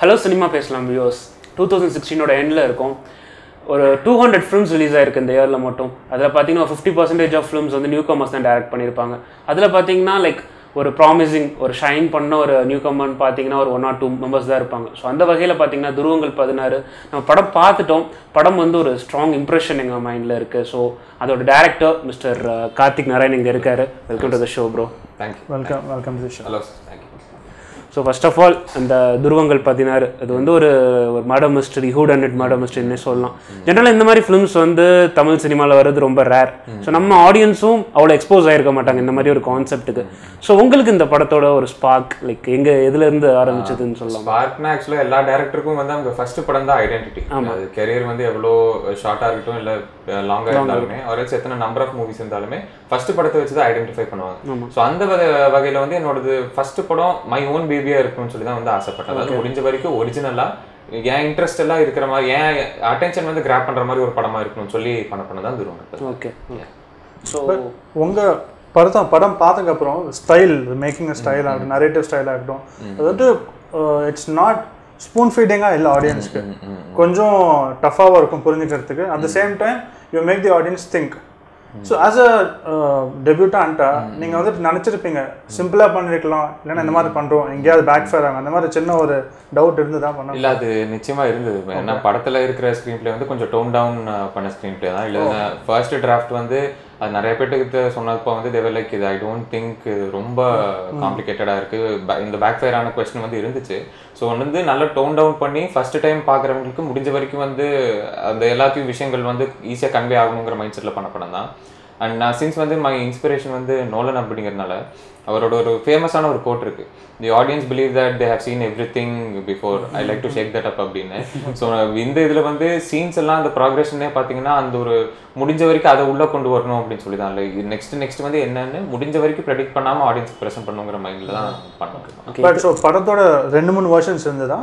Hello cinema பேசலாம் viewers. 2016 எண்டில் இருக்கும். ஒரு 200 ஃபிலிம்ஸ் ரிலீஸ் ஆயிருக்கு இந்த இயரில் மட்டும். அதில் பார்த்தீங்கன்னா 50% ஆஃப் ஃபிலிம்ஸ் வந்து நியூ கமர்ஸ் தான் டைரக்ட் பண்ணியிருப்பாங்க. அதில் பார்த்தீங்கன்னா ஒரு ப்ராமிசிங் ஒரு ஷைன் பண்ண ஒரு நியூ கமர்னு பார்த்தீங்கன்னா ஒரு 1 or 2 மெம்பர்ஸ் தான் இருப்பாங்க. ஸோ அந்த வகையில் பார்த்தீங்கன்னா துருவங்கள் 16 நம்ம படம் பார்த்துட்டோம். படம் வந்து ஒரு ஸ்ட்ராங் இம்ப்ரெஷன் எங்கள் மைண்டில் இருக்குது. ஸோ அதோட டேரக்டர் மிஸ்டர் கார்த்திக் நாராயண் இங்கே இருக்காரு. Welcome to the show bro. Thank you. Welcome to the show. Hello thank you. So first of all அந்த துருவங்கள் 16 அது வந்து ஒரு murder mystery, hood and murder மிஸ்டரின்னே சொல்லலாம். ஜென்ரலாக இந்த மாதிரி ஃபிலிம்ஸ் வந்து தமிழ் சினிமாவில் வர்றது ரொம்ப ரேர். ஸோ நம்ம ஆடியன்ஸும் அவ்வளோ எக்ஸ்போஸ் ஆகிருக்க மாட்டாங்க இந்த மாதிரி ஒரு கான்செப்ட்டுக்கு. ஸோ உங்களுக்கு இந்த படத்தோட ஒரு ஸ்பார்க் எங்கே எதுலேருந்து ஆரம்பிச்சதுன்னு சொல்லலாம்? ஸ்பார்க்னா ஆக்சுவலாக எல்லா டேரக்டருக்கும் வந்து அவங்க ஃபர்ஸ்ட் படம் தான் ஐடென்டிட்டி. அது கெரியர் வந்து எவ்வளோ ஷார்ட்டாக இருக்கட்டும் இல்லை லாங்காக இருந்தாலுமே அவருக்கு எத்தனை நம்பர் ஆஃப் மூவிஸ் இருந்தாலுமே ஃபர்ஸ்ட் படத்தை வச்சு தான் ஐடென்டிஃபை பண்ணுவாங்க. ஸோ அந்த வகையில் வந்து என்னோடது ஃபர்ஸ்ட் படம் மை ஓன் பேபியா இருக்கும்னு சொல்லி தான் வந்து ஆசைப்பட்டேன். அதாவது முடிஞ்ச வரைக்கும் ஒரிஜினலா என் இன்ட்ரெஸ்ட் எல்லாம் இருக்கிற மாதிரி என் அட்டென்ஷன் வந்து கிராப் பண்ற மாதிரி ஒரு படமா இருக்கணும்னு சொல்லி பண்ணதான் துருவங்கள். ஓகே. ஸோ உங்க படம் பார்த்ததுக்கு அப்புறம் ஸ்டைல், மேக்கிங் ஸ்டைல் ஆகட்டும், நரேட்டிவ் ஸ்டைல் ஆகட்டும், அது வந்து இட்ஸ் நாட் ஸ்பூன் ஃபீடிங்காக இல்லை ஆடியன்ஸ்க்கு. கொஞ்சம் டஃபாகவும் இருக்கும் புரிஞ்சுக்கிறதுக்கு. At the same time you make the audience think. So as a டெபியூட்டான்ட்டா நீங்கள் வந்துட்டு நினச்சிருப்பீங்க சிம்பிளாக பண்ணிருக்கலாம், இல்லைன்னா இந்த மாதிரி பண்ணுறோம் எங்கேயாவது பேக் ஃபேர் ஆகும், அந்த மாதிரி சின்ன ஒரு டவுட் இருந்து தான் பண்ண இல்லை. அது நிச்சயமாக இருந்தது. ஏன்னா படத்தில் இருக்கிற ஸ்க்ரீன் பிளே வந்து கொஞ்சம் டோன் டவுன் பண்ண ஸ்க்ரீன் பிளே தான். இல்லை ஃபர்ஸ்ட் டிராஃப்ட் வந்து அது நிறைய பேர்ட்டுக்கு சொன்னப்போ வந்து தேவை லைக் இது ஐ டோன்ட் திங்க் இது ரொம்ப காம்ப்ளிகேட்டடாக இருக்குது, இந்த பேக் ஃபயரான கொஸ்டின் வந்து இருந்துச்சு. ஸோ வந்து நல்லா டோன் டவுன் பண்ணி ஃபர்ஸ்ட் டைம் பார்க்குறவங்களுக்கு முடிஞ்ச வரைக்கும் வந்து அந்த எல்லாத்தையும் விஷயங்கள் வந்து ஈஸியாக கன்வே ஆகணுங்கிற மைண்ட் செட்டில் பண்ண படம் தான். அண்ட் நான் சின்ஸ் வந்து மை இன்ஸ்பிரேஷன் வந்து நோலன் அப்படிங்கிறதுனால அவரோட ஒரு ஃபேமஸான ஒரு கோட் இருக்கு, the audience believe that they have seen everything before, I like to shake that up அப்படின்னு. ஸோ இந்த இதில் வந்து சீன்ஸ் எல்லாம் அந்த ப்ராக்ரஷனே பார்த்தீங்கன்னா அந்த ஒரு முடிஞ்ச வரைக்கும் அதை உள்ளே கொண்டு வரணும் அப்படின்னு சொல்லி தான். இல்லை நெக்ஸ்ட் வந்து என்னன்னு முடிஞ்ச வரைக்கும் ப்ரெடிக்ட் பண்ணாமல் ஆடியன்ஸ்க்கு ப்ரெசென்ட் பண்ணுங்கிற மைண்டில் தான் பண்ணுறோம். பட் ஸோ படத்தோட 2-3 வெர்ஷன்ஸ் இருந்ததா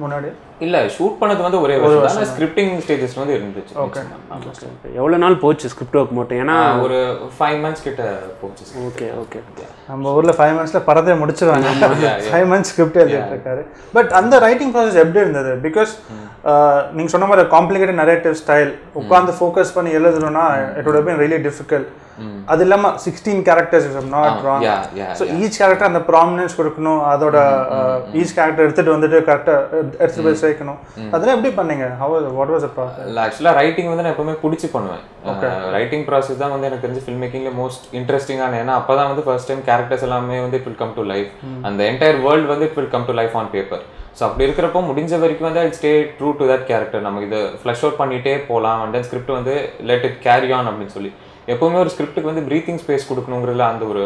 முன்னாடி? இல்லை, ஷூட் பண்ணது வந்து ஒரே வருஷம், ஸ்கிரிப்டிங் ஸ்டேஜஸ் வந்து இருந்துச்சு. ஓகே. எவ்வளோ நாள் போச்சு ஸ்கிரிப்ட் ஒர்க் மட்டும்? ஏன்னா ஒரு 5 months கிட்ட போச்சு. Okay okay. நம்ம ஊரில் 5 monthsல படத்தை முடிச்சிருவாங்க. 5 months ஸ்கிரிப்ட் எழுதிட்டு இருக்காரு. பட் அந்த ரைட்டிங் ப்ராசஸ் எப்படி இருந்தது? பிகாஸ் நீங்கள் சொன்ன மாதிரி காம்ப்ளிகேட்டட் நரேட்டிவ் ஸ்டைல் உட்காந்து ஃபோக்கஸ் பண்ணி எழுதணும்னா it would have been really difficult. அது இல்லாமல் 16 characters is not wrong. So each character அந்த ப்ராமினன்ஸ் கொடுக்கணும், அதோட ஈச் கேரக்டர் எடுத்துகிட்டு வந்துட்டு கரெக்டாக எடுத்துகிட்டு போய் சேர்க்கணும். அதெல்லாம் எப்படி பண்ணீங்க? What was the process? இல்லை, ஆக்சுவலாக ரைட்டிங் வந்து நான் எப்பவுமே பிடிச்சி பண்ணுவேன். ரைட்டிங் ப்ராசஸ் தான் வந்து எனக்கு தெரிஞ்சு ஃபில்ம் மேக்கிங்கில் மோஸ்ட் இன்ட்ரெஸ்டிங்கான. ஏன்னா அப்போ தான் வந்து ஃபர்ஸ்ட் டைம் கேரக்டர்ஸ் எல்லாமே வந்து it will come to life, அந்த என்டையர் வேர்ல்டு வந்து it will come to life on paper. So அப்படி இருக்கிறப்போ முடிஞ்ச வரைக்கும் வந்து ஐ stay true to that character. நமக்கு இதை ஃப்ளஷ் அவுட் பண்ணிகிட்டே போகலாம். அண்ட் தென் ஸ்கிரிப்ட் வந்து லெட் இட் கேரி ஆன் அப்படின்னு சொல்லி எப்போவுமே ஒரு ஸ்கிரிப்டுக்கு வந்து ப்ரீத்திங் ஸ்பேஸ் கொடுக்கணுங்கிறதுல அந்த ஒரு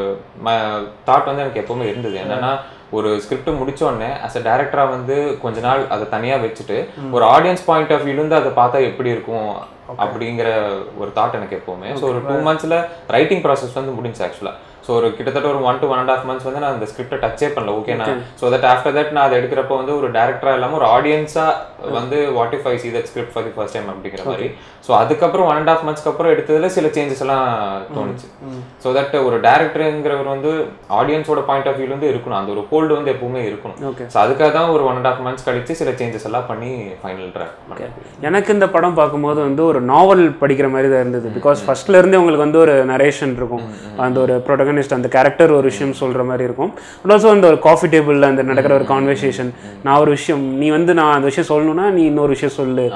தாட் வந்து எனக்கு எப்போவுமே இருந்தது. என்னன்னா ஒரு ஸ்கிரிப்ட் முடிச்சோடனே அஸ் அ டேரக்டராக வந்து கொஞ்ச நாள் அதை தனியாக வச்சுட்டு ஒரு ஆடியன்ஸ் பாயிண்ட் ஆஃப் வியூலேருந்து அதை பார்த்தா எப்படி இருக்கும் அப்படிங்கிற ஒரு தாட் எனக்கு எப்போவுமே. ஸோ ஒரு 2 monthsல ரைட்டிங் ப்ராசஸ் வந்து முடிஞ்சு ஆக்சுவலாக. ஸோ ஒரு கிட்டத்தட்ட ஒரு 1 to 1.5 months வந்து நான் அந்த ஸ்கிரிப்டை டச்சே பண்ணல. ஓகேண்ணா. ஸோ தட் ஆஃப்டர் தட் நான் அதை எடுக்கிறப்போ வந்து ஒரு டேரக்டராக இல்லாமல் ஒரு ஆடியன்ஸாக வந்து what if I see that script for the first time அப்படிங்கிற மாதிரி. ஸோ அதுக்கப்புறம் 1.5 months அப்புறம் எடுத்ததுல சில சேஞ்சஸ் எல்லாம் தோணுச்சு. ஸோ தட் ஒரு டேரக்டருங்கிறவர் வந்து ஆடியன்ஸோட பாயிண்ட் ஆஃப் வியூலேருந்து இருக்கணும், அந்த ஒரு ஹோல்டு வந்து எப்பவுமே இருக்கணும். ஸோ அதுக்காக தான் ஒரு 1.5 months கழிச்சு சில சேஞ்சஸ் எல்லாம் பண்ணி ஃபைனல் ட்ராக். எனக்கு இந்த படம் பார்க்கும்போது வந்து ஒரு நாவல் படிக்கிற மாதிரி தான் இருந்தது. பிகாஸ் ஃபர்ஸ்ட்ல இருந்தே உங்களுக்கு வந்து ஒரு நரேஷன் இருக்கும், அந்த ஒரு ப்ரோட்டகனிஸ்ட் அந்த கேரக்டர் ஒரு விஷயம் சொல்ற மாதிரி இருக்கும். பட் ஆல்சோ அந்த ஒரு காஃபி டேபிளில் அந்த நடக்கிற ஒரு கான்வர்சேஷன், நான் ஒரு விஷயம் நீ வந்து நான் அந்த விஷயம் சொல்லணும்னா நீ இன்னொரு விஷயம் சொல்லு,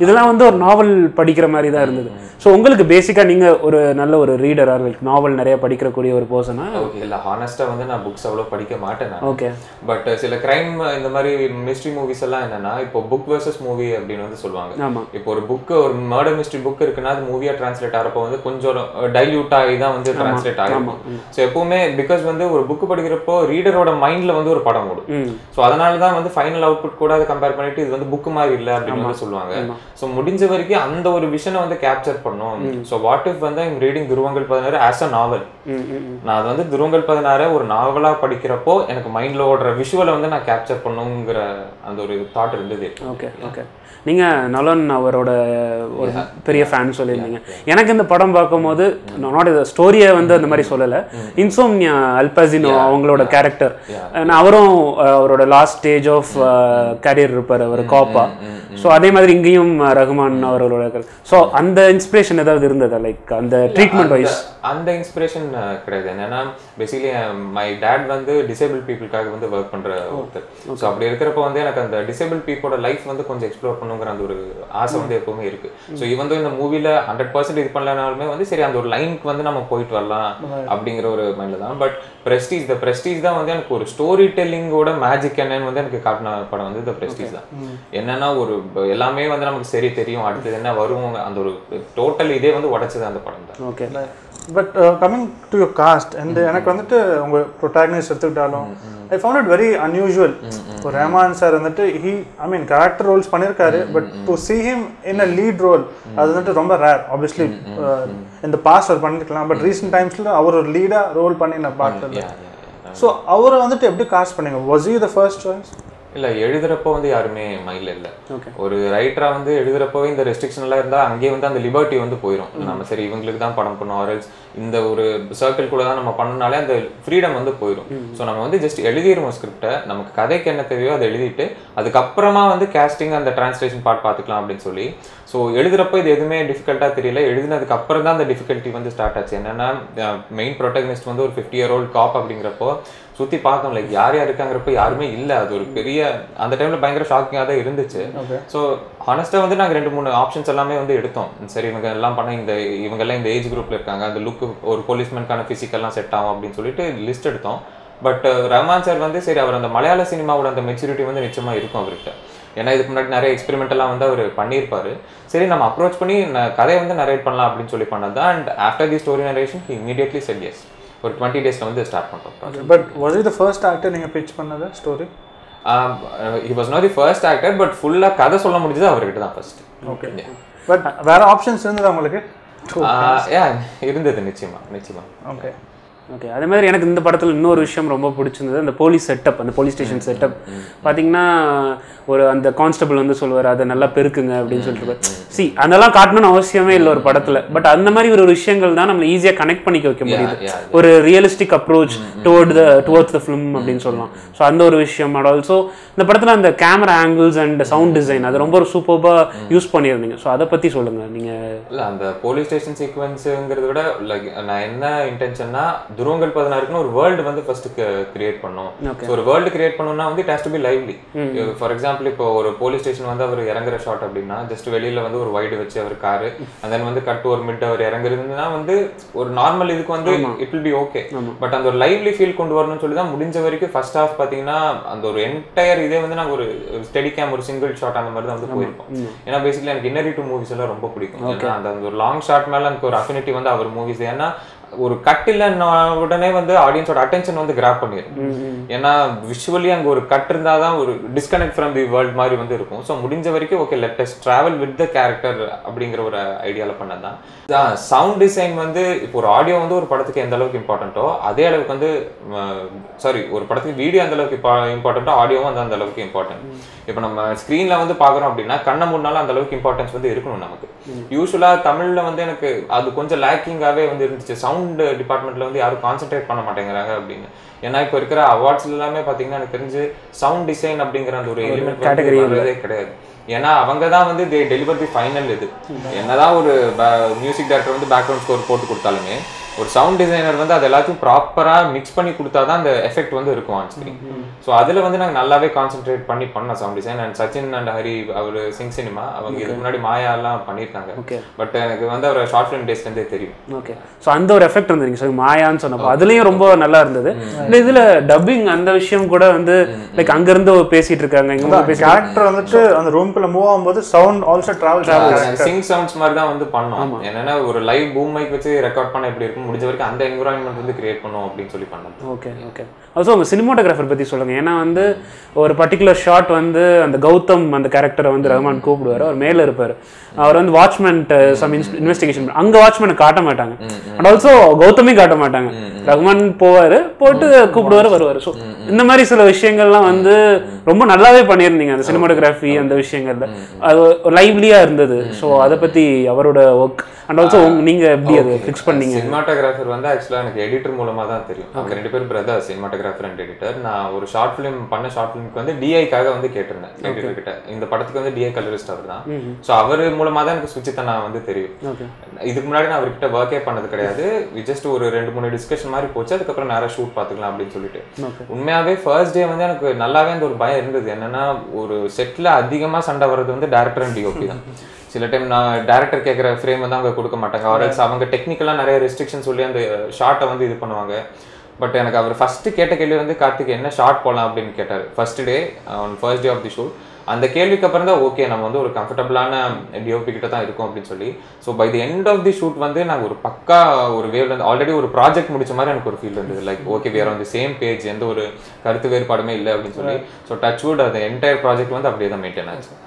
இதெல்லாம் வந்து ஒரு நாவல் படிக்கிற மாதிரி தான் இருந்தது. ஸோ உங்களுக்கு பேசிக்காக நீங்கள் ஒரு நல்ல ஒரு ரீடர் ஆர் நாவல் நிறைய படிக்கக்கூடிய ஒரு பர்சனா? ஓகே. இல்லை, ஹானஸ்ட்டாக வந்து நான் புக்ஸ் அவ்வளோ படிக்க மாட்டேன். ஓகே. பட் சில கிரைம் இந்த மாதிரி மிஸ்ட்ரி மூவிஸ் எல்லாம் என்னன்னா இப்போ புக் வர்சஸ் மூவி அப்படின்னு வந்து சொல்லுவாங்க. இப்போ ஒரு புக் ஒரு மர்டர் மிஸ்ட்ரி புக் இருக்குன்னா அது மூவியா டிரான்ஸ்லேட் ஆகிறப்போ வந்து கொஞ்சம் டைல்யூட் ஆகி தான் வந்து டிரான்ஸ்லேட் ஆகும். ஸோ எப்பவுமே பிகாஸ் வந்து ஒரு புக் படிக்கிறப்போ ரீடரோட மைண்ட்ல வந்து ஒரு படம் ஓடும். ஸோ அதனால தான் வந்து ஃபைனல் அவுட்புட் கூட அதை கம்பேர் பண்ணிட்டு இது வந்து புக் மாதிரி இல்லை அப்படின்னு வந்து சொல்லுவாங்க. ஸோ முடிஞ்ச வரைக்கும் அந்த ஒரு விஷனை வந்து கேப்சர் பண்ணும். ஸோ வாட் இஃப் வந்து ஐம் ரீடிங் துருவங்கள் 16 ஆஸ் அ நாவல். நான் அது வந்து துருவங்கள் 16 ஒரு நாவலா படிக்கிறப்போ எனக்கு மைண்ட்ல ஓடுற விஷுவலை வந்து நான் கேப்சர் பண்ணுங்கிற அந்த ஒரு தாட் இருந்தது. Okay okay. நீங்கள் நலன் அவரோட ஒரு பெரிய ஃபேன் சொல்லியிருந்தீங்க. எனக்கு இந்த படம் பார்க்கும்போது நாட் இந்த ஸ்டோரியை வந்து அந்த மாதிரி சொல்லலை, இன்சோம்னியா அல்பாசினோ அவங்களோட கேரக்டர், அவரும் அவரோட லாஸ்ட் ஸ்டேஜ் ஆஃப் கேரியர் இருப்பார் அவர் காப்பா. ஸோ அதே மாதிரி இங்கேயும் ரஹ்மான் அவர்களோட, ஸோ அந்த இன்ஸ்பிரேஷன் ஏதாவது இருந்ததா, லைக் அந்த ட்ரீட்மெண்ட் வைஸ்? அந்த இன்ஸ்பிரேஷன் கிடையாது. என்னன்னா பேசிக்கலி மை டேட் வந்து டிசேபிள் பீப்புளுக்காக வந்து ஒர்க் பண்ற ஒருத்தர். ஸோ அப்படி இருக்கிறப்ப வந்து எனக்கு அந்த டிசேபிள் பீப்புளோட லைஃப் வந்து கொஞ்சம் எக்ஸ்ப்ளோர் பண்ணுங்கிற அந்த ஒரு ஆசை வந்து எப்பவுமே இருக்கு. ஸோ இவன் இந்த மூவில 100% இது பண்ணலனாலுமே வந்து சரி அந்த ஒரு லைனுக்கு வந்து நம்ம போயிட்டு வரலாம் அப்படிங்கிற ஒரு மைண்ட்ல தான். பட் த பிரஸ்டீஜ் தான் வந்து எனக்கு ஒரு ஸ்டோரி டெல்லிங்கோட மேஜிக் என்னன்னு வந்து எனக்கு காட்டின படம் வந்து த பிரஸ்டீஜ் தான். என்னன்னா ஒரு எல்லாமே வந்து நமக்கு சரி தெரியும், அடுத்தது என்ன வரும், அந்த ஒரு டோட்டல் இதே வந்து உடைச்சது அந்த படம் தான். Okay. But coming to your cost and எனக்கு வந்துட்டு உங்கள் ப்ரொட்டாகனிஸ்ட் எடுத்துக்கிட்டாலும் I found it very unusual. இப்போ ரஹ்மான் சார் வந்துட்டு கேரக்டர் ரோல்ஸ் பண்ணியிருக்காரு, but to see him in a lead role அது வந்துட்டு ரொம்ப ரேர். ஆப்வியஸ்லி இந்த பாஸ்ட் அவர் பண்ணியிருக்கலாம், பட் ரீசெண்ட் டைம்ஸில் அவர் ஒரு லீடாக ரோல் பண்ணி நான் பார்த்தது. ஸோ அவரை வந்துட்டு எப்படி காஸ்ட் பண்ணீங்க? Was he the first choice? இல்லை, எழுதுறப்போ வந்து யாருமே மைண்டில் இல்லை. ஒரு ரைட்டராக வந்து எழுதுறப்போ இந்த ரெஸ்ட்ரிக்ஷன் எல்லாம் இருந்தால் அங்கேயே வந்து அந்த லிபர்ட்டி வந்து போயிடும். நம்ம சரி இவங்களுக்கு தான் படம் பண்ணோம், ஆர்எல்ஸ் இந்த ஒரு சர்க்கிள் கூட தான் நம்ம பண்ணனாலே அந்த ஃப்ரீடம் வந்து போயிடும். ஸோ நம்ம வந்து ஜஸ்ட் எழுதிடுவோம் ஸ்கிரிப்டை, நமக்கு கதைக்கு என்ன தேவையோ அதை எழுதிட்டு அதுக்கப்புறமா வந்து கேஸ்டிங் அந்த டிரான்ஸ்லேஷன் பார்ட் பார்த்துக்கலாம் அப்படின்னு சொல்லி. ஸோ எழுதுறப்போ இது எதுவுமே டிஃபிகல்ட்டாக தெரியல, எழுதினதுக்கு அப்புறம் தான் அந்த டிஃபிகல்ட்டி வந்து ஸ்டார்ட் ஆச்சு. என்னன்னா மெயின் ப்ரொட்டகனிஸ்ட் வந்து ஒரு 50-year-old காப் அப்படிங்கிறப்போ சுற்றி பார்த்தோம், லைக் யார் யார் இருக்காங்கிறப்ப யாருமே இல்லை. அது ஒரு பெரிய அந்த டைமில் பயங்கர ஷாக்கிங்காக தான் இருந்துச்சு. ஸோ ஹானஸ்ட்டாக வந்து நாங்கள் 2-3 ஆப்ஷன்ஸ் எல்லாமே வந்து எடுத்தோம். சரி இவங்க எல்லாம் பண்ண இவங்கெல்லாம் இந்த ஏஜ் குரூப்பில் இருக்காங்க, அந்த லுக்கு ஒரு போலீஸ்மேனுக்கான ஃபிசிக்கெல்லாம் செட் ஆகும் அப்படின்னு சொல்லிட்டு லிஸ்ட் எடுத்தோம். பட் ரஹ்மான் சார் வந்து சரி அவர் அந்த மலையாள சினிமாவோட அந்த மெச்சூரிட்டி வந்து நிச்சயமாக இருக்கும் அவர்கிட்ட. ஏன்னா இதுக்கு முன்னாடி நிறைய எக்ஸ்பெரிமெண்டெல்லாம் வந்து அவர் பண்ணியிருப்பாரு. சரி நம்ம அப்ரோச் பண்ணி கதையை வந்து நரேட் பண்ணலாம் அப்படின்னு சொல்லி பண்ணது தான். And after the story narration he immediately said yes. ஒரு 20 days வந்து ஸ்டார்ட் பண்ணுறோம். But was he the first actor நீங்கள் பிட்ச் பண்ணது ஸ்டோரி? he was not the first actor, but ஃபுல்லாக கதை சொல்ல முடிஞ்சது அவர்கிட்ட தான் ஃபர்ஸ்ட். ஓகே. பட் வேற ஆப்ஷன்ஸ் இருந்தது உங்களுக்கு? இருந்தது நிச்சயமா. ஓகே. ஓகே. அதே மாதிரி எனக்கு இந்த படத்தில் இன்னொரு விஷயம் ரொம்ப பிடிச்சிருந்தது, அந்த போலீஸ் செட்டப், அந்த போலீஸ் ஸ்டேஷன் செட்டப். பார்த்தீங்கன்னா ஒரு அந்த கான்ஸ்டபிள் வந்து சொல்லுவார் அதை நல்லா பெருக்குங்க அப்படின்னு சொல்லிட்டு அதெல்லாம் காட்டணும்னு அவசியமே இல்லை ஒரு படத்தில். பட் அந்த மாதிரி ஒரு விஷயங்கள் தான் நம்மளை ஈஸியாக கனெக்ட் பண்ணிக்க வைக்க முடியுது. ஒரு realistic approach towards the film அப்படின்னு சொல்லலாம். ஸோ அந்த ஒரு விஷயம். அண்ட் ஆல்சோ இந்த படத்தில் அந்த camera angles and sound design அது ரொம்ப சூப்பராக யூஸ் பண்ணியிருந்தீங்க. ஸோ அதை பற்றி சொல்லுங்கள் நீங்கள். இல்லை, அந்த போலீஸ் ஸ்டேஷன் சீக்வன்ஸுங்கிறத விட லைக் நான் என்ன இன்டென்ஷன்னா துருவங்கள் 16க்குன்னு ஒரு வேர்ல்டு வந்து ஃபர்ஸ்ட் கிரியேட் பண்ணோம். ஸோ ஒரு வேர்ல்டு கிரியேட் பண்ணணும்னா வந்து it has to be lively. For example இப்போ ஒரு போலீஸ் ஸ்டேஷன் வந்து அவர் இறங்குற ஷாட் அப்படின்னா ஜஸ்ட் வெளியில வந்து ஒரு வைடு வச்சு அவர் காரு அண்ட் தென் வந்து கட் ஒரு மிட் அவர் இறங்குறதுன்னா வந்து ஒரு நார்மல் இதுக்கு வந்து it will be okay. But அந்த ஒரு லைவ்லி ஃபீல் கொண்டு வரணும்னு சொல்லி தான் முடிஞ்ச வரைக்கும் ஃபர்ஸ்ட் ஹாஃப் பார்த்தீங்கன்னா அந்த ஒரு என்டையர் இதே வந்து நாங்கள் ஒரு ஸ்டெடி கேம் ஒரு சிங்கிள் ஷாட் அந்த மாதிரி தான் வந்து போயிருக்கோம். ஏன்னா பேசிக்கலி எனக்கு இன்னரி 2 மூவிஸ் எல்லாம் ரொம்ப பிடிக்கும். ஏன்னா அந்த ஒரு லாங் ஷாட் மேலே எனக்கு ஒரு அஃபினிட்டி வந்து அவர் மூவிஸ். ஏன்னா ஒரு கட் இல்லைன்னா உடனே வந்து ஆடியன்ஸோட அட்டென்ஷன் வந்து கிராப் பண்ணிடும். ஏன்னா விஷுவலி அங்கே ஒரு கட் இருந்தால் தான் ஒரு டிஸ்கனெக்ட் ஃப்ரம் தி வேர்ல்ட் மாதிரி வந்து இருக்கும். ஸோ முடிஞ்ச வரைக்கும் okay let us travel with the character அப்படிங்கிற ஒரு ஐடியாவில் பண்ணது தான். சவுண்ட் டிசைன் வந்து இப்போ ஒரு ஆடியோ வந்து ஒரு படத்துக்கு எந்த அளவுக்கு இம்பார்ட்டண்ட்டோ அதே அளவுக்கு வந்து ஒரு படத்துக்கு வீடியோ அந்த அளவுக்கு இம்பார்ட்டண்ட்டோ ஆடியோவும் அந்த அளவுக்கு இம்பார்ட்டன்ட். இப்போ நம்ம ஸ்க்ரீனில் வந்து பார்க்குறோம் அப்படின்னா கண்ணை மூடினாலும் அந்த அளவுக்கு இம்பார்ட்டன்ஸ் வந்து இருக்கணும் நமக்கு. யூஸ்வலாக தமிழில் வந்து எனக்கு அது கொஞ்சம் லேக்கிங்காகவே வந்து இருந்துச்சு. சவுண்ட் டிபார்ட்மெண்ட்டில் வந்து யாரும் கான்சென்ட்ரேட் பண்ண மாட்டேங்கிறாங்க அப்படின்னு. ஏன்னா இப்போ இருக்கிற அவார்ட்ஸ்ல எல்லாமே பார்த்தீங்கன்னா எனக்கு தெரிஞ்சு சவுண்ட் டிசைன் அப்படிங்கிற அந்த ஒரு எலிமெண்ட் வரதே கிடையாது. ஏன்னா அவங்க தான் வந்து தே டெலிவர் தி ஃபைனல். இது என்னதான் ஒரு மியூசிக் டைரக்டர் வந்து பேக்ரவுண்ட் ஸ்கோர் போட்டு கொடுத்தாலுமே ஒரு சவுண்ட் டிசைனர் வந்து அது எல்லாத்தையும் ப்ராப்பராக மிக்ஸ் பண்ணி கொடுத்தா தான் அந்த எஃபெக்ட் வந்து இருக்கும் ஆன் ஸ்க்ரீன். ஸோ அதில் வந்து நாங்கள் நல்லாவே கான்சென்ட்ரேட் பண்ணோம் sound design. And Sachin and Hari அவர் சிங் சினிமா அவங்க இதுக்கு முன்னாடி மாயா எல்லாம் பண்ணியிருக்காங்க. பட் எனக்கு வந்து அவர் ஷார்ட் ஃபிலிம் டேஸ்லேருந்தே தெரியும். ஓகே. ஸோ அந்த ஒரு எஃபெக்ட் இருந்தது சார் மாயான்னு சொன்னப்போ அதுலேயும் ரொம்ப நல்லா இருந்தது. இந்த இதில் டப்பிங் அந்த விஷயம் கூட வந்து லைக் அங்கேருந்து பேசிட்டு இருக்காங்க. இங்கே கேரக்டர் வந்துட்டு அந்த ரூம்குள்ள மூவ் ஆகும்போது sound also travel Singh sounds மாதிரி தான் வந்து பண்ணோம். என்னன்னா ஒரு லைவ் பூம் மைக் வச்சு ரெக்கார்ட் பண்ண எப்படி இருக்கும் முடிஞ்ச வரைக்கும் அந்த என்விரான்மெண்ட் வந்து கிரியேட் பண்ணும் அப்படின்னு சொல்லி பண்ணோம். Okay okay. ஆல்சோ உங்கள் சினிமாட்டோகிராஃபர் பற்றி சொல்லுங்கள். ஏன்னா வந்து ஒரு பர்டிகுலர் ஷாட் வந்து அந்த கௌதம் அந்த கேரக்டரை வந்து ரஹ்மான் கூப்பிடுவார். அவர் மேலே இருப்பார். அவர் வந்து வாட்ச்மேன் சம் இன்வெஸ்டிகேஷன் அங்கே வாட்ச்மேனை காட்ட மாட்டாங்க. அண்ட் ஆல்சோ கௌதமே காட்ட மாட்டாங்க. ரஹ்மான் போவார், போட்டு கூப்பிடுவார், வருவார். ஸோ இந்த மாதிரி சில விஷயங்கள்லாம் வந்து ரொம்ப நல்லாவே பண்ணியிருந்தீங்க அந்த சினிமாட்டோகிராஃபி அந்த விஷயங்கள்ல. அது லைவ்லியாக இருந்தது. ஸோ அதை பற்றி அவரோட ஒர்க் அண்ட் ஆல்சோ நீங்கள் எப்படி அதை ஃபிக்ஸ் பண்ணீங்க? சினிமாட்டோகிராஃபர் வந்து ஆக்சுவலாக எனக்கு எடிட்டர் மூலமாக தான் தெரியும். அவங்க 2 பேரும் பிரதர், சினிமாட்டோகிராஃபர் அண்ட் எடிட்டர். நான் ஒரு ஷார்ட் ஃபிலிம் ஷார்ட் ஃபிலிமுக்கு வந்து டிஐக்காக வந்து கேட்டிருந்தேன் எடிட்டர் கிட்ட. இந்த படத்துக்கு வந்து டிஐ கலரிஸ்ட் அவர் தான். ஸோ அவர் மூலமாக தான் எனக்கு சுச்சித்தை நான் வந்து தெரியும். இதுக்கு முன்னாடி நான் அவர்கிட்ட ஒர்க்கே பண்ணது கிடையாது. ஜஸ்ட் ஒரு 2-3 டிஸ்கஷன் மாதிரி போச்சு. அதுக்கப்புறம் நேராக ஷூட் பார்த்துக்கலாம் அப்படின்னு சொல்லிட்டு. உண்மையாகவே ஃபர்ஸ்ட் டே வந்து எனக்கு நல்லாவே அந்த ஒரு பயம் இருந்தது. என்னன்னா ஒரு செட்டில் அதிகமாக சண்டை வர்றது வந்து டேரக்டர் அண்ட் டிஓபி தான். சில டைம் நான் டேரக்டர் கேட்குற ஃப்ரேம் வந்து அவங்க கொடுக்க மாட்டாங்க. ஆர்எல்ஸ் அவங்க டெக்னிக்கலாக நிறைய ரெஸ்ட்ரிக்ஷன் சொல்லி அந்த ஷார்ட்டை வந்து இது பண்ணுவாங்க. பட் எனக்கு அவர் ஃபஸ்ட்டு கேட்ட கேள்வி வந்து கார்த்திக் என்ன ஷார்ட் போடலாம் அப்படின்னு கேட்டார். First day of the shoot. அந்த கேள்விக்கு அப்புறம் தான் ஓகே நம்ம வந்து ஒரு கம்ஃபர்டபுளான டிஓபி கிட்ட தான் இருக்கும் அப்படின்னு சொல்லி. So by the end of the shoot வந்து நாங்கள் ஒரு பக்கா ஒரு வேவ்ல இருந்து ஆல்ரெடி ஒரு ப்ராஜெக்ட் முடிச்ச மாதிரி எனக்கு ஒரு ஃபீல் இருந்தது. லைக் ஓகே வேற வந்து சேம் பேஜ், எந்த ஒரு கருத்து வேறுபாடுமே இல்லை அப்படின்னு சொல்லி. ஸோ டச் வுட் அந்த என்டையர் ப்ராஜெக்ட் வந்து அப்படியே தான் மெயின்டைன் ஆச்சு.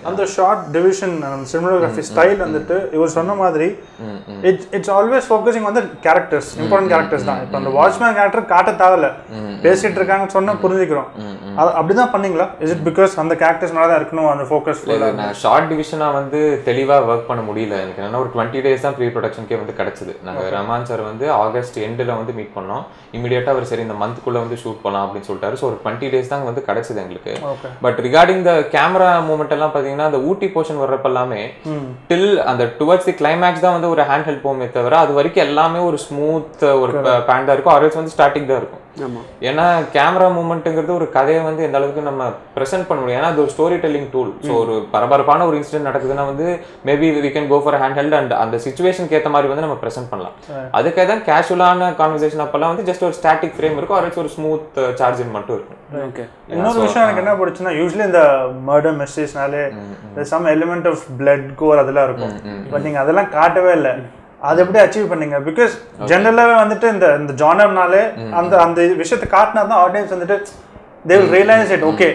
அந்த ஷார்ட் டிவிஷன் சினிமாட்டோகிராஃபி ஸ்டைல் வந்துட்டு இவர் சொன்ன மாதிரி it's always focusing on the characters, important characters தான். இப்போ அந்த வாட்ச்மேன் கேரக்டர் காட்ட தேவையில்ல, பேசிட்டு இருக்காங்கன்னு சொன்னா புரிஞ்சுக்கிறோம். அப்படிதான் பண்ணீங்களா? இஸ் இட் பிகாஸ் அந்த கேரக்டர்ஸ் மேல தான் இருக்கணும் அந்த ஃபோக்கஸ்? நான் ஷார்ட் டிவிஷனா வந்து தெளிவா ஒர்க் பண்ண முடியல. எனக்கு என்னன்னா ஒரு 20 days தான் ப்ரீ ப்ரொடக்ஷனுக்கே வந்து கிடைச்சது. நாங்கள் ரஹ்மான் சார் வந்து ஆகஸ்ட் எண்டில் வந்து மீட் பண்ணோம். இமீடியட்டா அவர் சரி இந்த மந்த்க்குள்ள வந்து ஷூட் பண்ணலாம் அப்படின்னு சொல்லிட்டாரு. ஸோ ஒரு 20 days தான் வந்து கிடைச்சது எங்களுக்கு. But regarding the camera moment எல்லாம் பாத்தீங்கன்னா அந்த ஊட்டி போர்ஷன் வர்றப்ப எல்லாமே டில் அந்த டுவர்ட்ஸ் தி கிளைமேக்ஸ் தான் வந்து ஒரு ஹேண்ட் ஹெல்ப் போமே தவிர அது வரைக்கும் எல்லாமே ஒரு ஸ்மூத் ஒரு பேண்டா இருக்கும். ஆர்எல்ஸ் வந்து ஸ்டாட்டிக் தான் இருக்கும். ஏன்னா கேமரா மூமெண்ட்ங்கிறது ஒரு கதையை வந்து எந்த அளவுக்கு நம்ம ப்ரெசென்ட் பண்ண முடியும். ஏன்னா அது ஒரு ஸ்டோரி டெல்லிங் டூல். ஸோ ஒரு பரபரப்பான ஒரு இன்சிடென்ட் நடக்குதுன்னா வந்து maybe we can go for hand held and அந்த சிச்சுவேஷனுக்கு ஏற்ற மாதிரி வந்து நம்ம ப்ரெசென்ட் பண்ணலாம். அதுக்காக தான் கேஷுவலான கான்வர்சேஷன் அப்பெல்லாம் வந்து ஜஸ்ட் ஒரு ஸ்டாட்டிக் ஃப்ரேம் இருக்கும். ஆர்எல்ஸ் ஒரு ஸ்மூத் சார்ஜிங் மட்டும் இருக்கும். இன்னொரு விஷயம் எனக்கு என்ன பிடிச்சுன்னா யூஸ்வலி இந்த மர்டர் மிஸ்ட்ரீஸ்னாலே some element of blood gore அதெல்லாம் இருக்கும். பட் நீங்க அதெல்லாம் காட்டவே இல்லை. அதை எப்படி அச்சீவ் பண்ணீங்க? பிகாஸ் ஜெனரலாவே வந்துட்டு இந்த ஜானர்னாலே அந்த விஷயத்தை காட்டினா தான் ஆடியன்ஸ் வந்துட்டு they will realize it. Okay,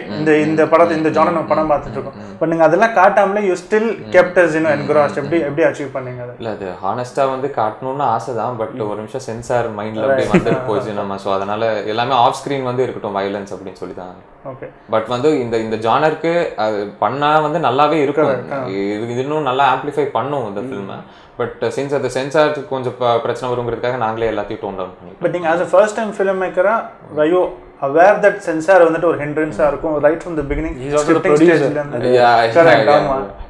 இந்த படத்தை இந்த ஜானர் நம்ம படம் பார்த்துட்டு இருக்கோம். பட் நீங்க அதெல்லாம் காட்டாமலே you still kept us engrossed. எப்படி அச்சீவ் பண்ணீங்க அதை? இல்ல அது ஹானஸ்டா வந்து காட்டணும்னு ஆசை தான். பட் ஒரு நிமிஷம் சென்சார் மைண்ட்ல அப்படியே வந்து போச்சு நம்ம. ஸோ அதனால எல்லாமே ஆஃப் ஸ்கிரீன் வந்து இருக்கட்டும் வயலன்ஸ் அப்படின்னு சொல்லி தான். ஓகே. பட் வந்து இந்த ஜானருக்கு அது பண்ணா வந்து நல்லாவே இருக்கும். இது இன்னும் நல்லா ஆம்பிளிஃபை பண்ணும் இந்த ஃபில்மை. பட் சின்ஸ் அந்த சென்சாருக்கு கொஞ்சம் பிரச்சனை வருங்கிறதுக்காக நாங்களே எல்லாத்தையும் டோன் டவுன் பண்ணி. பட் நீங்கள் as a first time film மேக்கரா ஐயோ aware that சென்சார் வந்துட்டு ஒரு ஹிண்ட்ரன்ஸா இருக்கும் right from the beginning scripting ஸ்டேஜ்ல இருந்து?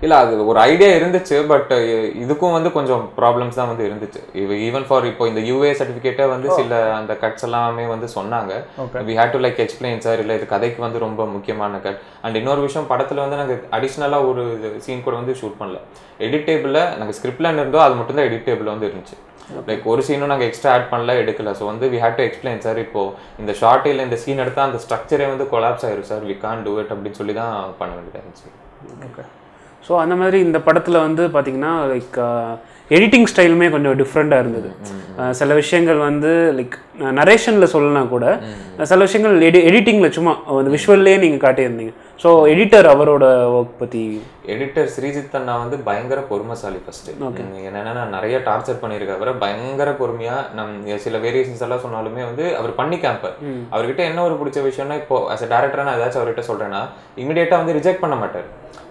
இல்ல அது ஒரு ஐடியா இருந்துச்சு. பட் இதுக்கும் வந்து கொஞ்சம் ப்ராப்ளம்ஸ் தான் வந்து இருந்துச்சு. ஈவன் ஃபார் இப்போ இந்த யூஏ சர்டிஃபிகேட்டை வந்து சில அந்த கட்ஸ் எல்லாமே வந்து சொன்னாங்க. we had to like explain sir இல்லை இது கதைக்கு வந்து ரொம்ப முக்கியமான கட். அண்ட் இன்னொரு விஷயம் படத்துல வந்து நாங்கள் அடிஷ்னலாக ஒரு சீன் கூட வந்து ஷூட் பண்ணல. எடிட்டேபிள்ல நாங்கள் ஸ்கிரிப்ட்ல இருந்தோ அது மட்டும் தான் எடிட்டேபிள் வந்து இருந்துச்சு. லைக் ஒரு சீனும் நாங்கள் எக்ஸ்ட்ரா ஆட் பண்ணல எடுக்கல. ஸோ வந்து we had to explain sir இப்போ இந்த ஷார்ட் இல்லை இந்த சீன் எடுத்தால் அந்த ஸ்ட்ரக்சரே வந்து கொலாப்ஸ் ஆயிரும் sir, we can't do it அப்படின்னு சொல்லி தான் பண்ண வேண்டியதாக இருந்துச்சு. ஓகே. ஸோ அந்த மாதிரி இந்த படத்தில் வந்து பார்த்தீங்கன்னா லைக் எடிட்டிங் ஸ்டைலுமே கொஞ்சம் டிஃப்ரெண்ட்டாக இருந்தது. சில விஷயங்கள் வந்து லைக் நரேஷனில் சொல்லலாம் கூட சில விஷயங்கள் எடிட்டிங்கில் சும்மா அந்த விஷுவல்லே நீங்கள் காட்டியிருந்தீங்க. ஸோ எடிட்டர் அவரோட ஒர்க் பற்றி? எடிட்டர் ஸ்ரீஜித் அண்ணா வந்து பயங்கர பொறுமைசாலி. ஃபர்ஸ்ட் என்னன்னா நான் நிறைய டார்ச்சர் பண்ணியிருக்கேன் அவரை. பயங்கர பொறுமையா நம்ம சில வேரியேஷன்ஸ் எல்லாம் சொன்னாலுமே வந்து அவர் பண்ணி காமிப்பார். அவர்கிட்ட என்ன ஒரு பிடிச்ச விஷயம்னா இப்போ அஸ் அ டேரக்டரா நான் ஏதாச்சும் அவர்கிட்ட சொல்றேன்னா இமீடியட்டா வந்து ரிஜெக்ட் பண்ண மாட்டார்.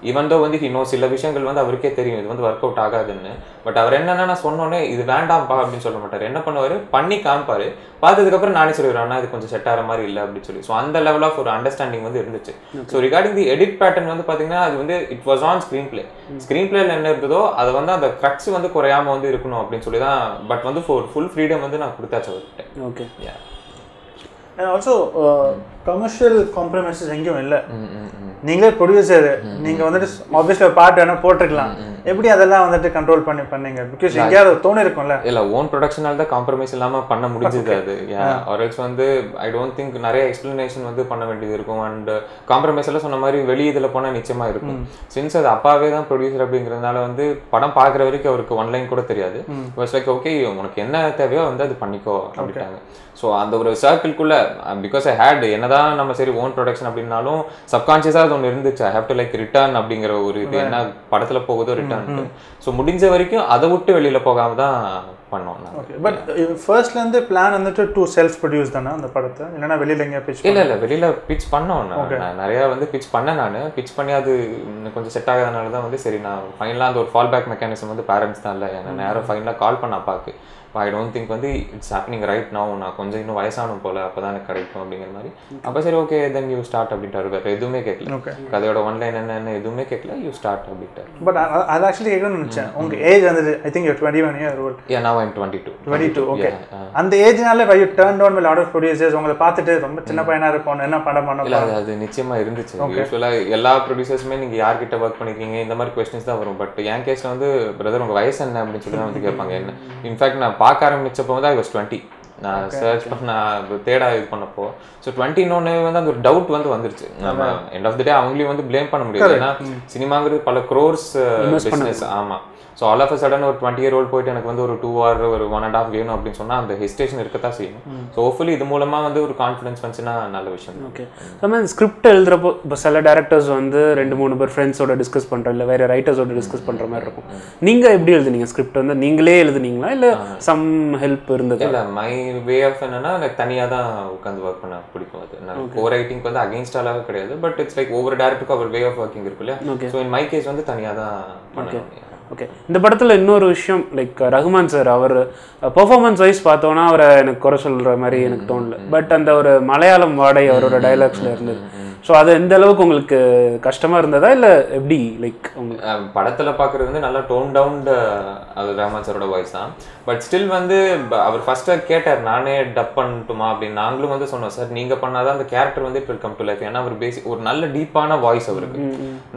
ஈவன் தோ வந்து இன்னும் சில விஷயங்கள் வந்து அவருக்கே தெரியும் இது வந்து ஒர்க் அவுட் ஆகாதுன்னு. பட் அவர் என்னன்னா நான் சொன்னோன்னே இது வேண்டாம்ப்பா அப்படின்னு சொல்ல மாட்டார். என்ன பண்ணுவாரு பண்ணி காமிப்பாரு. பார்த்ததுக்கப்புறம் நானே சொல்லிடுறேன் அண்ணா இது கொஞ்சம் செட் ஆகிற மாதிரி இல்லை அப்படின்னு சொல்லி. ஸோ அந்த லெவல் ஆஃப் ஒரு அண்டர்ஸ்டாண்டிங் வந்து இருந்துச்சு. So regarding the edit pattern வந்து பார்த்தீங்கன்னா அது வந்து it was on screenplay. Screen பிளேல என்ன இருந்ததோ அதை வந்து அந்த க்ரக்ஸ் வந்து குறையாம வந்து இருக்கணும் அப்படின்னு சொல்லி தான். பட் வந்து ஃபுல் ஃப்ரீடம் வந்து நான் கொடுத்தாச்சு அவர்கிட்ட. Okay. And also commercial compromises எங்கேயும் இல்லை. நீங்களே ப்ரொடியூசர், நீங்கள் வந்துட்டு ஆப்வியஸ்லி பாட்டு வேணால் போட்டிருக்கலாம். எப்படி அதெல்லாம் வந்துட்டு கண்ட்ரோல் பண்ணீங்க? பிகாஸ் எங்கேயாவது தோணு இருக்கும்ல. இல்லை, ஓன் ப்ரொடக்ஷனால தான் காம்ப்ரமைஸ் இல்லாமல் பண்ண முடிஞ்சது அது. ஆர்எல்ஸ் வந்து ஐ டோன்ட் திங்க் நிறைய எக்ஸ்பிளனேஷன் வந்து பண்ண வேண்டியது இருக்கும். அண்ட் காம்ப்ரமைஸ் எல்லாம் சொன்ன மாதிரி வெளியே இதில் போனால் நிச்சயமாக இருக்கும். சின்ஸ் அது அப்பாவே தான் ப்ரொடியூசர் அப்படிங்கிறதுனால வந்து படம் பார்க்குற வரைக்கும் அவருக்கு ஒன்லைன் கூட தெரியாது. வாஸ் லைக் ஓகே உனக்கு என்ன தேவையோ வந்து அது பண்ணிக்கோ அப்படின்ட்டாங்க. ஸோ அந்த ஒரு சர்க்கிள்குள்ளே பிகாஸ் ஐ ஹேட் என்னதான் நம்ம சரி ஓன் ப்ரொடக்ஷன் அப்படின்னாலும் சப்கான்ஷியஸாக அது ஒன்று இருந்துச்சு. I have to like return அப்படிங்கிற ஒரு இது என்ன படத்தில் போகுதோ ரிட்டர்ன். ஸோ முடிஞ்ச வரைக்கும் அதை விட்டு வெளியில் போகாம தான் பண்ணோம். பட் ஃபர்ஸ்ட்லேருந்து பிளான் வந்துட்டு டூ செல்ஃப் ப்ரொடியூஸ் தானே அந்த படத்தை, இல்லைன்னா வெளியில் எங்கேயா பிச்? இல்லை வெளியில் பிச் பண்ணோம். நான் நிறையா வந்து பிச் பண்ணேன். நான் பிச் பண்ணி அது கொஞ்சம் செட் ஆகாதனால தான் வந்து சரி நான் ஃபைனலாக அந்த ஒரு ஃபால் பேக் மெக்கானிசம் வந்து பேரண்ட்ஸ் தான் இல்லை. நான் நேரம் ஃபைனலாக கால் பண்ண அப்பாவுக்கு ஐ டோன்ட் திங்க் வந்து இட்ஸ் ஹேப்பனிங் ரைட் நவ், நான் கொஞ்சம் இன்னும் வயசானும் போல அப்போ தான் எனக்கு கிடைக்கும் அப்படிங்கிற மாதிரி. அப்போ சரி ஓகே தென் யூ ஸ்டார்ட் அப்படின்ட்டு வேறு எதுவுமே கேட்கல. கதையோட ஒன்லைன் என்ன எதுவுமே கேட்கல, யூ ஸ்டார்ட் அப்படின்ட்டு. பட் அது ஆக்சுவலி கேட்கணும்னு நினச்சேன். உங்கள் ஏஜ் வந்து I think 21 years old. Yeah, now I'm 22. Okay. அந்த ஏஜ்னால why you turn down will lot of producers உங்களை பார்த்துட்டு ரொம்ப சின்ன பையனாக இருப்போம், என்ன படம் பண்ண? இல்லை அது நிச்சயமாக இருந்துச்சு. யூஸ்வலாக எல்லா ப்ரொடியூசர்ஸுமே நீங்கள் யார்கிட்ட ஒர்க் பண்ணிருக்கீங்க இந்த மாதிரி கொஸ்டின்ஸ் தான் வரும். பட் என் கேஸில் வந்து பிரதர் உங்கள் வயசு என்ன அப்படின்னு சொல்லி தான் வந்து கேட்பாங்க. என்ன இன்ஃபேக்ட் நான் பார்க்க ஆரம்பிச்சப்போ வந்து ஐ வாஸ் 20. நான் சர்ச் பண்ண தேடா இது பண்ணப்போ ஸோ 21 வந்து அந்த ஒரு டவுட் வந்து வந்துருச்சு. நம்ம எண்ட் ஆஃப் தி டே அவங்களையும் வந்து பிளேம் பண்ண முடியாது. ஏன்னா சினிமாங்கிறது பல க்ரோர்ஸ் பிஸ்னஸ். ஆமாம். So all of a sudden ஒரு 20-year-old போயிட்டு எனக்கு வந்து ஒரு 2 or ஒரு 1.5 வேணும் அப்படின்னு சொன்னால் அந்த ஹெசிடேஷன் இருக்கத்தான் செய்யும். ஸோ ஹோப்ஃபுல்லி இது மூலமாக வந்து ஒரு கான்ஃபிடன்ஸ் வந்துச்சுன்னா நல்ல விஷயம். ஓகே. நம்ம ஸ்கிரிப்ட் எழுதுறப்போ இப்போ சில டேரக்டர்ஸ் வந்து 2-3 பேர் ஃப்ரெண்ட்ஸோட டிஸ்கஸ் பண்ணுற இல்லை வேறு ரைட்டர்ஸோட டிஸ்கஸ் பண்ணுற மாதிரி இருக்கும். நீங்கள் எப்படி எழுதுனீங்க ஸ்கிரிப்ட்? வந்து நீங்களே எழுதுனீங்களா இல்லை சம் ஹெல்ப் இருந்தது? இல்லை, மை வே ஆஃப் என்னன்னா எனக்கு தனியாக தான் உட்காந்து ஒர்க் பண்ண பிடிக்கும். அது நான் கோ ரைட்டிங் வந்து அகெயின்ஸ்டாலாக கிடையாது. பட் இட்ஸ் லைக் ஒவ்வொரு டேரக்டருக்கும் அவர் வே ஆஃப் ஒர்க்கிங் இருக்கு இல்லையா. ஸோ இன் மை கேஸ் வந்து தனியாக தான் பண்ணுவேன். ஓகே. இந்த படத்தில் இன்னொரு விஷயம் லைக் ரஹ்மான் சார் அவர் பெர்ஃபார்மன்ஸ் வைஸ் பார்த்தோன்னா அவரை எனக்கு குறை சொல்கிற மாதிரி எனக்கு தோணல. பட் அந்த ஒரு மலையாளம் வாடை அவரோட டைலாக்ஸில் இருந்தது. ஸோ அது எந்த அளவுக்கு உங்களுக்கு கஷ்டமாக இருந்ததா இல்லை எப்படி? லைக் உங்களுக்கு படத்தில் பார்க்குறது வந்து நல்லா டோன் டவுன்டு அது ரஹ்மான் சாரோட வாய்ஸ் தான். பட் ஸ்டில் வந்து அவர் ஃபஸ்ட்டு கேட்டார் நானே டப் பண்ணட்டுமா அப்படின்னு. நாங்களும் வந்து சொன்னோம் சார் நீங்கள் பண்ணாதான் அந்த கேரக்டர் வந்து it will come to life. ஏன்னா அவர் பேசிக் ஒரு நல்ல டீப்பான வாய்ஸ் அவருக்கு.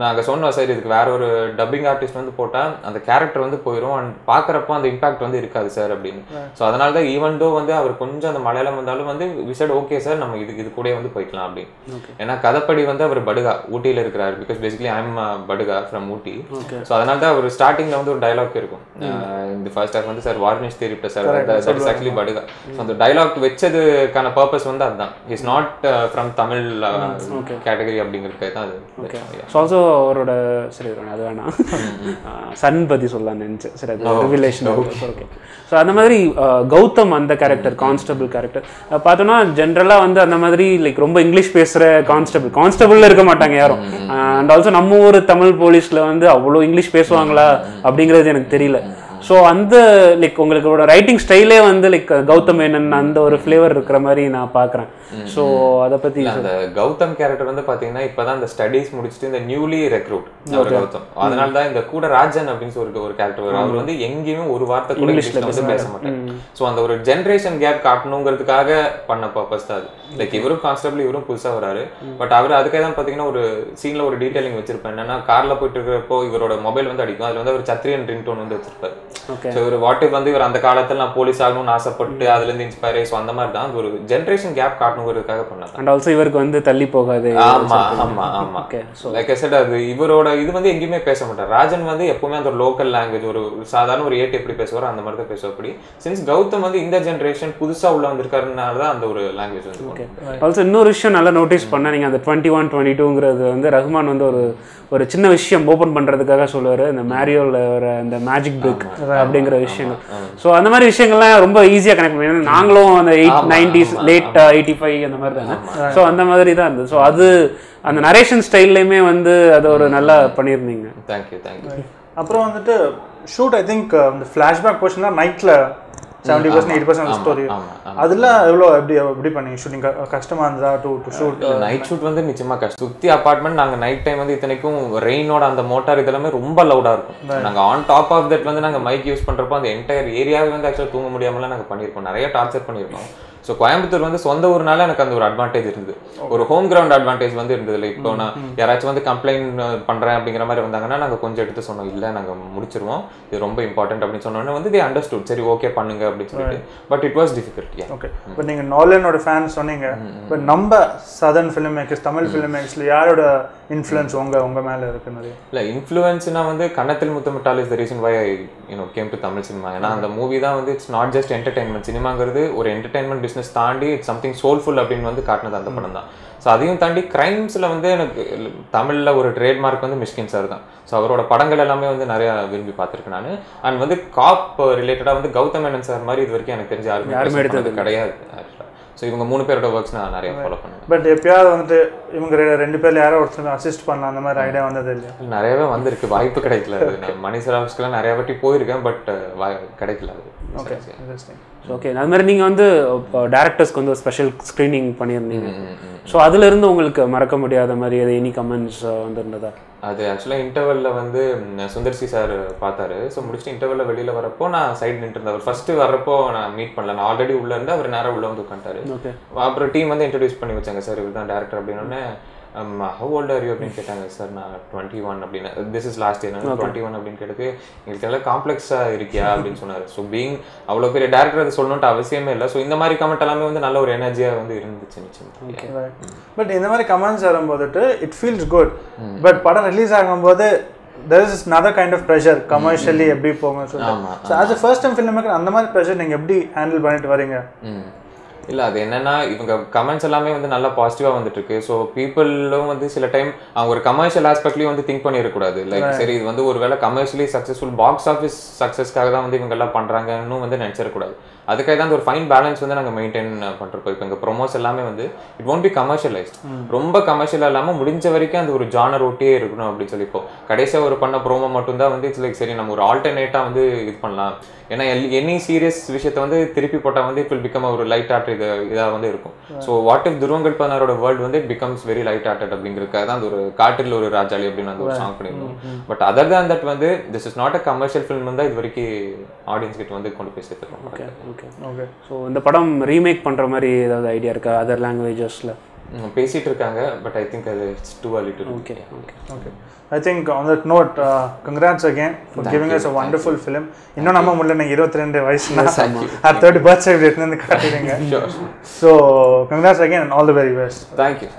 நாங்கள் சொன்னோம் சார் இதுக்கு வேற ஒரு டப்பிங் ஆர்டிஸ்ட் வந்து போட்டால் அந்த கேரக்டர் வந்து போயிடும் அண்ட் பார்க்குறப்போ அந்த இம்பாக்ட் வந்து இருக்காது சார் அப்படின்னு. ஸோ அதனால தான் ஈவன் தோ வந்து அவர் கொஞ்சம் அந்த மலையாளம் வந்தாலும் வந்து வி செட் ஓகே சார் நம்ம இது கூட வந்து போய்க்கலாம் அப்படின்னு. ஏன்னா கதைப்படி வந்து அவர் படுகா ஊட்டியில் இருக்கிறார். Because basically I am Badaga from Ooty. So அதனால தான் அவர் ஸ்டார்டிங்கில் வந்து ஒரு டைலாக் இருக்கும். இந்த ஃபர்ஸ்ட் ஹாஃப் வந்து சார் வார்னிஷ் தேரிப்ட sir that is actually Badaga. So அந்த டைலாக் வச்சதுக்கான பர்பஸ் வந்து அதுதான். Is not from Tamil category அப்படிங்கிறது தான் அது. ஸோ ஆல்சோ அவரோட சரி அது வேணாம் சன் பற்றி சொல்லலாம்னு நினச்சேன். சரி அது ரிவிலேஷன். ஓகே. ஸோ அந்த மாதிரி கௌதம் அந்த கேரக்டர் கான்ஸ்டபிள் கேரக்டர் பார்த்தோன்னா ஜென்ரலாக வந்து அந்த மாதிரி லைக் ரொம்ப இங்கிலீஷ் பேசுகிற கான்ஸ்டபிள் இருக்க மாட்டாங்க யாரும். அண்ட் ஆல்சோ நம்ம ஊர் தமிழ் போலீஸில் வந்து அவ்வளோ இங்கிலீஷ் பேசுவாங்களா அப்படிங்கிறது எனக்கு தெரியல. ஸோ அந்த லைக் உங்களுக்கு ரைட்டிங் ஸ்டைலே வந்து லைக் கௌதம் மேனன் அந்த ஒரு ஃப்ளேவர் இருக்கிற மாதிரி நான் பார்க்குறேன். ஸோ அதை பற்றி அந்த கௌதம் கேரக்டர் வந்து பார்த்தீங்கன்னா இப்போ தான் இந்த ஸ்டடீஸ் முடிச்சுட்டு இந்த நியூலி ரெக்ரூட் அவர் கௌதம். அதனால தான் இந்த கூட ராஜன் அப்படின்னு சொல்லிட்டு ஒரு கேரக்டர் வரும். அவர் வந்து எங்கேயுமே ஒரு வார்த்தை கூட இங்கிலீஷ்ல வந்து பேச மாட்டார். ஸோ அந்த ஒரு ஜென்ரேஷன் கேப் காட்டணுங்கிறதுக்காக பண்ண பர்பஸ் தான் அது. லைக் இவரும் கான்ஸ்டபிள் இவரும் புதுசாக வராரு. பட் அவர் அதுக்காக தான் பார்த்தீங்கன்னா ஒரு சீனில் ஒரு டீட்டெயிலிங் வச்சிருப்பேன். என்னன்னா காரில் போயிட்டு இருக்கிறப்போ இவரோட மொபைல் வந்து அடிக்கும். அதில் வந்து அவர் சத்ரியன் ரிங்டோன் வந்து வச்சிருப்பாரு. ஸோ இவர் வாட் வந்து இவர் அந்த காலத்தில் நான் போலீஸ் ஆகணும்னு ஆசைப்பட்டு அதுலேருந்து இன்ஸ்பயர் ஆகி ஸோ அந்த மாதிரி தான் ஒரு ஜென்ரேஷன் கேப் காட்டணுங்கிறதுக்காக பண்ணாங்க. அண்ட் ஆல்சோ இவருக்கு வந்து தள்ளி போகாது. ஆமா ஆமா ஆமா. லைக் ஐ செட் அது இவரோட இது வந்து எங்கேயுமே பேச மாட்டார். ராஜன் வந்து எப்பவுமே அந்த லோக்கல் லாங்குவேஜ் ஒரு சாதாரண ஒரு ஏட்டு எப்படி பேசுவாரோ அந்த மாதிரி தான் பேசுவோம். அப்படி சின்ஸ் கௌதம் வந்து இந்த ஜென்ரேஷன் புதுசாக உள்ள வந்திருக்காருனால தான் அந்த ஒரு லாங்குவேஜ் வந்து. ஆல்சோ இன்னொரு விஷயம் நல்லா நோட்டீஸ் பண்ண நீங்கள் அந்த 21, 22ங்கிறது வந்து ரஹ்மான் வந்து ஒரு சின்ன விஷயம் ஓப்பன் பண்ணுறதுக்காக சொல்லுவார். இந்த மேரியோவில் வர அந்த மேஜிக் பிரிக் அப்படிங்கிற விஷயங்கள். ஸோ அந்த மாதிரி விஷயங்கள்லாம் ரொம்ப ஈஸியாக கனெக்ட் பண்ணி நாங்களும் அந்த 90s லேட் 85 அந்த மாதிரி தானே. ஸோ அந்த மாதிரி தான் இருந்தது. ஸோ அது அந்த நரேஷன் ஸ்டைல்லையுமே வந்து அதை ஒரு நல்லா பண்ணியிருந்தீங்க. தேங்க்யூ. அப்புறம் வந்துட்டு ஷூட் ஐ திங்க் இந்த ஃப்ளாஷ்பேக் போர்ஷன்லாம் நைட்டில் 70% 80% ஸ்டோரி அதெல்லாம் எவ்வளோ எப்படி பண்ணீங்க ஷூட்டிங்? கஷ்டமாக இருந்ததா டு ஷூட்? நைட் ஷூட் வந்து நிச்சயமாக கஷ்டம். சுற்றி அப்பார்ட்மெண்ட் நாங்கள் நைட் டைம் வந்து இத்தனைக்கும் ரெயினோட அந்த மோட்டார் இதெல்லாமே ரொம்ப லவுடாக இருக்கும். நாங்கள் ஆன் டாப் ஆஃப் தட் வந்து நாங்கள் மைக் யூஸ் பண்ணுறப்போ அந்த என்டையர் ஏரியாவே வந்து ஆக்சுவலாக தூங்க முடியாமலாம் நாங்கள் பண்ணியிருக்கோம். நிறைய டார்ச்சர் பண்ணியிருக்கோம். ஸோ கோயம்புத்தூர் வந்து சொந்த ஊர்னால எனக்கு அந்த ஒரு அட்வான்டேஜ் இருந்தது, ஒரு ஹோம் கிரவுண்ட் அட்வான்டேஜ் வந்து இருந்தது இல்லை. இப்போ நான் யாராச்சும் வந்து கம்ப்ளைண்ட் பண்ணுறேன் அப்படிங்கிற மாதிரி வந்தாங்கன்னா நாங்கள் கொஞ்சம் எடுத்து சொன்னோம், இல்லை நாங்கள் முடிச்சிருவோம், இது ரொம்ப இம்பார்ட்டன்ட் அப்படின்னு சொன்னோன்னே வந்து தே அண்டர்ஸ்டுட், சரி ஓகே பண்ணுங்க அப்படின்னு சொல்லிட்டு. But it was difficult. Okay, but நீங்கள் நாலனோட ஃபேன் சொன்னீங்க, பட் நம்ம southern film makers, Tamil film மேக்கர்ஸில் யாரோட இன்ஃப்ளூயன்ஸ் உங்க மேலே இருக்கு நிறைய? இல்லை இன்ஃப்ளூயன்ஸ்னா வந்து Kannathil Muthamittal is the reason why I came to Tamil cinema. ஏன்னா அந்த மூவி தான் வந்து இட்ஸ் நாட் ஜஸ்ட் என்டர்டைன்மெண்ட், சினிமாங்கிறது ஒரு என்டர்டைன்மெண்ட் பிஸ்னஸ் தாண்டி இட்ஸ் சம்திங் சோல்ஃபுல் அப்படின்னு வந்து காட்டினது அந்த படம் தான். ஸோ அதையும் தாண்டி கிரைம்ஸில் வந்து எனக்கு தமிழில் ஒரு ட்ரேட்மார்க் வந்து மிஷ்கின் சார் தான். ஸோ அவரோட படங்கள் எல்லாமே வந்து நிறையா விரும்பி பார்த்துருக்கேன் நான். அண்ட் வந்து காப் ரிலேட்டடாக வந்து கௌதம் மேனன் சார் மாதிரி இது வரைக்கும் எனக்கு தெரிஞ்ச யாருமே எடுத்தது கிடையாது. ஸோ இவங்க 3 பேரோட ஒர்க்ஸ் நான் நிறைய ஃபாலோ பண்ணுவேன். பட் எப்பயாவது வந்துட்டு இவங்க 2 பேர்ல யாரோ ஒருத்தர் அசிஸ்ட் பண்ணலாம் அந்த மாதிரி ஐடியா வந்தது இல்லையா? நிறையவே வந்திருக்கு, வாய்ப்பு கிடைக்கல. நான் மணிசர் ஆஃபீஸ்க்குலாம் நிறைய வாட்டி போயிருக்கேன், பட் கிடைக்கல அது. Okay, interesting. ஓகே, அது மாதிரி நீங்கள் வந்து டேரக்டர்ஸ்க்கு வந்து ஸ்பெஷல் ஸ்க்ரீனிங் பண்ணியிருந்தீங்க. ஸோ அதுலேருந்து உங்களுக்கு மறக்க முடியாத மாதிரி அது எனி கமெண்ட்ஸ் வந்துருந்ததா? அது ஆக்சுவலாக இன்டர்வலில் வந்து சுந்தர்சி சார் பார்த்தாரு. ஸோ முடிச்சுட்டு இன்டர்வலில் வெளியில் வரப்போ நான் சைடு நின்றுருந்தேன். அவர் ஃபஸ்ட்டு வரப்போ நான் மீட் பண்ணல, நான் ஆல்ரெடி உள்ளே இருந்து அவர் நேராக உள்ளே வந்து உட்காந்துட்டாரு. அப்புறம் டீம் வந்து இன்ட்ரடியூஸ் பண்ணி வச்சாங்க, சார் இவர் தான் டேரக்டர் அப்படின்னோடனே how old are you அப்படின்னு கேட்டாங்க. சார் நான் 21 அப்படின்னு, திஸ் இஸ் லாஸ்ட் இயர், 21 அப்படின்னு கேட்டது எங்களுக்கு எல்லாம் காம்ப்ளெக்ஸாக இருக்கியா அப்படின்னு சொன்னார். ஸோ பீயிங் அவ்வளோ பெரிய டேரக்டர் அது சொல்லணுன்ட்டு அவசியமே இல்லை. ஸோ இந்த மாதிரி கமெண்ட் எல்லாமே வந்து நல்ல ஒரு எனர்ஜியாக வந்து இருந்துச்சு நிச்சயம். பட் இந்த மாதிரி கமெண்ட்ஸ் வரும்போதுட்டு இட் ஃபீல்ஸ் குட். பட் படம் ரிலீஸ் ஆகும்போது there is another kind of pressure commercially எப்படி போகும். So as a first time filmmaker அந்த மாதிரி ப்ரெஷர் நீங்கள் எப்படி ஹேண்டில் பண்ணிட்டு வரீங்க? இல்லை அது என்னன்னா இவங்க கமெண்ட்ஸ் எல்லாமே வந்து நல்லா பாசிட்டிவாக வந்துட்டு இருக்கு. ஸோ பீப்புளும் வந்து சில டைம் அவங்க ஒரு கமர்ஷியல் ஆஸ்பெக்ட்லையும் வந்து திங்க் பண்ணிடக்கூடாது. லைக் சரி இது வந்து ஒரு வேளை கமர்ஷியலி சக்ஸஸ்ஃபுல் பாக்ஸ் ஆஃபீஸ் சக்ஸஸ்க்காக தான் வந்து இவங்க எல்லாம் பண்ணுறாங்கன்னு வந்து நினச்சிடக்கூடாது. அதுக்காக தான் அந்த ஒரு ஃபைன் பேலன்ஸ் வந்து நாங்கள் மெயின்டைன் பண்ணுறோம். இப்போ எங்கள் ப்ரொமோஸ் எல்லாமே வந்து இட் ஒன்ட் பி கமர்ஷியலைஸ்ட், ரொம்ப கமர்ஷியலாக இல்லாமல் முடிஞ்ச வரைக்கும் அந்த ஒரு ஜானர் ஒட்டியே இருக்கணும் அப்படின்னு சொல்லி. இப்போ கடைசியாக ஒரு பண்ண ப்ரோமோ மட்டும்தான் வந்து இட்ஸ் லைக் சரி நம்ம ஒரு ஆல்டர்னேட்டாக வந்து இது பண்ணலாம். ஏன்னா எனி சீரியஸ் விஷயத்தை வந்து திருப்பி போட்டால் வந்து இட் வில் பிகம் ஒரு லைட் ஆர்ட் இதாக வந்து இருக்கும். ஸோ வாட் இஃப் துருவங்கள் பண்ணாரோட வேர்ல்டு வந்து it becomes very light hearted அப்படிங்கிறதுக்காக தான் அந்த ஒரு காட்டில் ஒரு ராஜாளி அப்படின்னு அந்த ஒரு சாங் பண்ணியிருந்தோம். பட் அதர் தேன் தட் வந்து this is not a commercial film தான் இது வரைக்கும் ஆடியன்ஸ் கிட்ட வந்து கொண்டு போய் சேர்த்துருக்கோம். ஓகே, ஸோ இந்த படம் ரீமேக் பண்ணுற மாதிரி ஏதாவது ஐடியா இருக்கா அதர் லாங்குவேஜஸில்? பேசிட்டு இருக்காங்க, பட் ஐ திங்க் அது it's too early to do. Okay. I think on that note, congrats again for giving us a wonderful film. இன்னும் நம்ம முள்ள நீங்க 22 வயசுனா our 30th birthday date னு காட்டுறீங்க. So congrats again and all the very best. Thank you.